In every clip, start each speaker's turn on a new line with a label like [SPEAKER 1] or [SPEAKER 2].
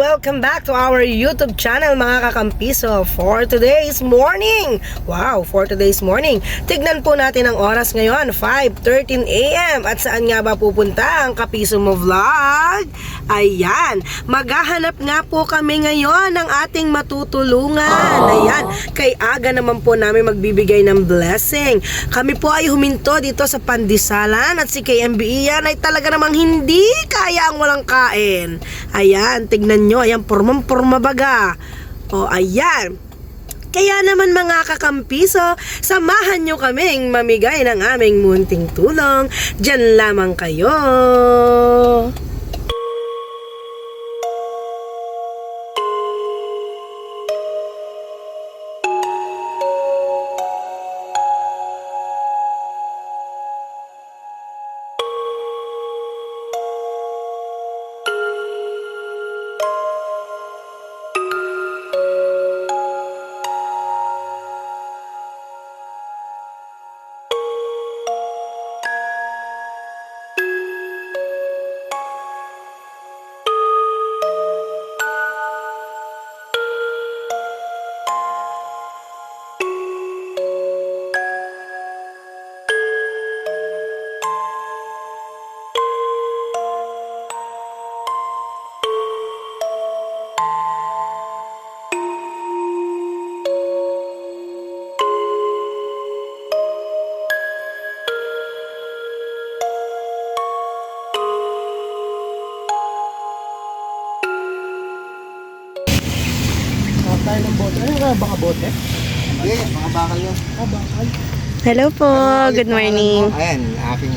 [SPEAKER 1] welcome back to our YouTube channel mga kakampiso for today's morning. Wow, for today's morning. Tignan po natin ang oras ngayon, 5:13 AM. At saan nga ba pupunta ang Kapiso Mo Vlog? Ayan, maghahanap nga po kami ngayon ng ating matutulungan. Ayan, kay aga naman po namin magbibigay ng blessing. Kami po ay huminto dito sa Pandisalan at si KMB Ian ay talaga namang hindi kaya ang walang kain. Ayan, tignan nyo, ayan, pormang-porma baga. O, ayan. Kaya naman mga kakampiso, samahan nyo kaming mamigay ng aming munting tulong. Diyan lamang kayo.
[SPEAKER 2] Tayo ng bote. Ano nga baka bote?
[SPEAKER 3] Hindi, mga bakal yun.
[SPEAKER 2] Ah, bakal.
[SPEAKER 1] Hello po, good morning.
[SPEAKER 3] Ayan, aking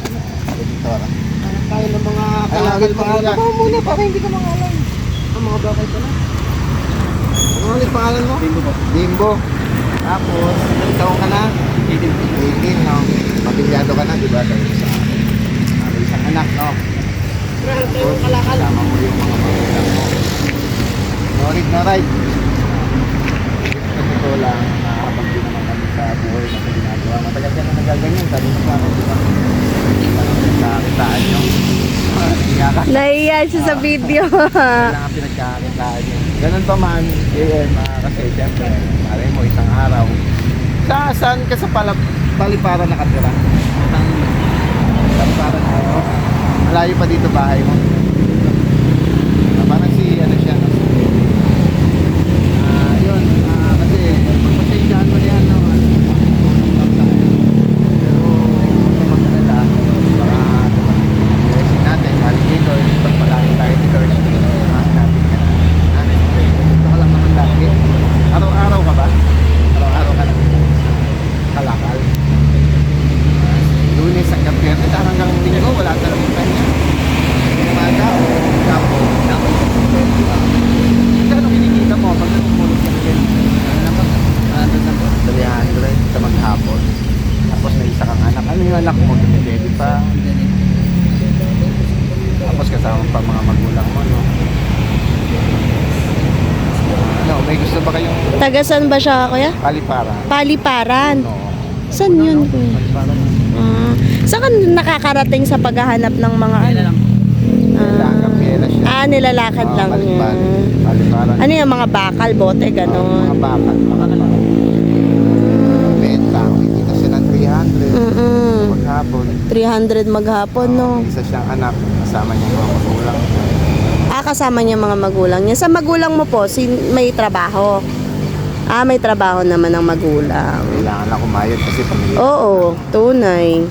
[SPEAKER 3] editora.
[SPEAKER 2] Hanap tayo ng mga
[SPEAKER 3] Kalagal pangalan.
[SPEAKER 2] Ikaw muna para hindi ka mangalan. Ang mga bakal pala.
[SPEAKER 3] Ano ulit pangalan mo?
[SPEAKER 2] Bimbo po.
[SPEAKER 3] Bimbo. Tapos, ilang taong ka na? 18, no? Pabilyado ka na, di ba? Dahil sa isang anak, no?
[SPEAKER 2] Grabe yung kalakal.
[SPEAKER 3] Kasama mo yung mga magulang mo. No read, no ride. Ito lang, nakakapag din naman kami sa buhay na sa ginagawa. Matagal ka na nagaganyan, sabi mo sa akin, di ba? Pinagkakitaan nyo.
[SPEAKER 1] Naiya siya sa video.
[SPEAKER 3] Kailangan pinagkakitaan nyo. Ganun pa man, kasi siyempre, maray mo isang araw. Saan ka sa Paliparan nakatira? Paliparan ka, no? Malayo pa dito bahay mo. Parang si, ano siya, yun, kasi pagpasensyahan mo na yan, no? Pero, magdala, baka blessing natin, alligator, pagpalain tayo ni Lord, mas natin yan. Ito ka lang naman lagi. Araw-araw ka ba? Araw-araw ka lang kalakal. Lunes hanggang Biyernes, hanggang Linggo, wala talagang kanya. Umaga o gapo. Kano kinikita mo pag nagmulog ka rin? Ano naman? Ano naman? 300 sa maghapon. Tapos may isa kang anak. Ano yung anak mo? Dumideli pa. Tapos kasama pa mga magulang mo, no? Ano, may gusto ba kayong
[SPEAKER 1] Tagasan ba siya, kuya?
[SPEAKER 3] Paliparan?
[SPEAKER 1] Paliparan.
[SPEAKER 3] No.
[SPEAKER 1] Saan yun, kuya?
[SPEAKER 3] Paliparan.
[SPEAKER 1] Saan ka nakakarating sa paghahanap ng mga ano?
[SPEAKER 3] Nilalakad pera siya.
[SPEAKER 1] Nilalakad lang.
[SPEAKER 3] Paliparan.
[SPEAKER 1] Ano yung mga bakal, bote,
[SPEAKER 3] Mga
[SPEAKER 1] ganon?
[SPEAKER 3] bakal. Benta. Kikita siya ng 300. Maghapon.
[SPEAKER 1] 300 maghapon, no?
[SPEAKER 3] Isa siyang anak. Kasama niya mga magulang.
[SPEAKER 1] Kasama niya mga magulang niya. Sa magulang mo po, may trabaho. May trabaho naman ng magulang.
[SPEAKER 3] Kailangan lang kumayod kasi pamilya.
[SPEAKER 1] Oo, tunay.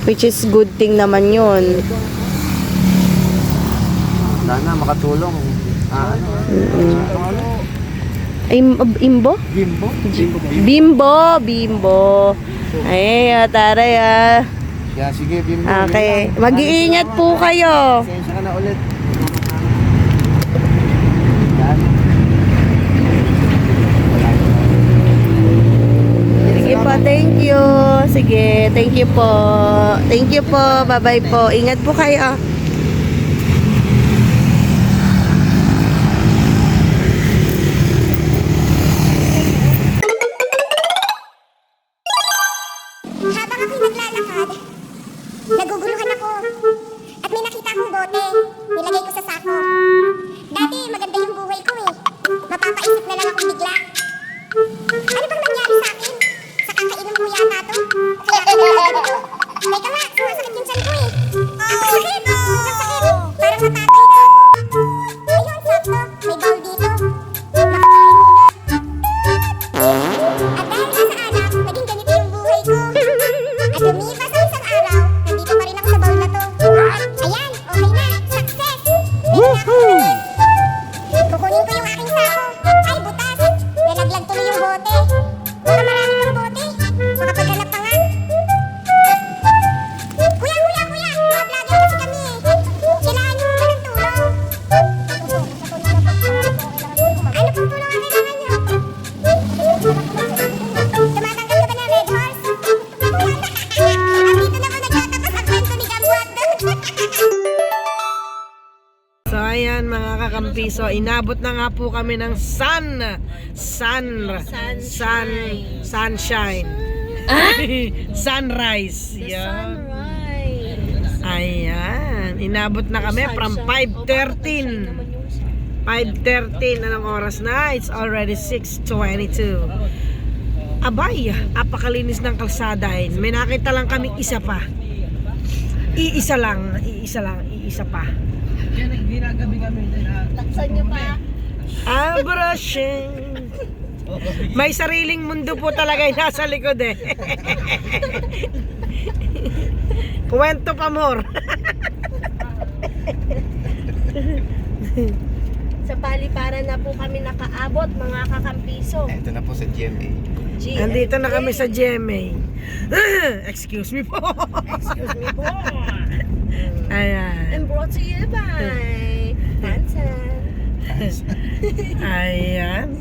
[SPEAKER 1] Which is good thing naman yun.
[SPEAKER 3] Sana makatulong. Ano?
[SPEAKER 1] Imbo?
[SPEAKER 3] Bimbo?
[SPEAKER 1] Bimbo. Ay, taray
[SPEAKER 3] Yeah, sige, Bimbo.
[SPEAKER 1] Okay, mag-iingat po kayo.
[SPEAKER 3] Pasensya ka na ulit. Yan.
[SPEAKER 1] Sige po, thank you. Sige, thank you po. Thank you po, bye-bye po. Ingat po kayo.
[SPEAKER 4] Habang ako'y naglalakad, naguguluhan ako. At may nakita akong bote. Nilagay ko sa sako. Dati maganda
[SPEAKER 1] So ayan mga kakampiso, inabot na nga po kami ng sunshine. Sunrise. Yan. Ayan, inabot na kami from 5:13. 5:13 anong oras na? It's already 6:22. Abay, apakalinis ng kalsada. May nakita lang kami isa pa. Iisa pa.
[SPEAKER 2] Yan, ginagabi kami.
[SPEAKER 4] Laksan nyo pa.
[SPEAKER 1] Brushing. May sariling mundo po talaga yung nasa likod eh. Kwento pa more.
[SPEAKER 4] Sa paliparan na po kami nakaabot, mga kakampiso.
[SPEAKER 3] Ito na po sa GMA.
[SPEAKER 1] Andito na kami sa GMA. Excuse me po.
[SPEAKER 4] Excuse me po.
[SPEAKER 1] Ayan.
[SPEAKER 4] And brought to you by Hansen.
[SPEAKER 1] Ayan.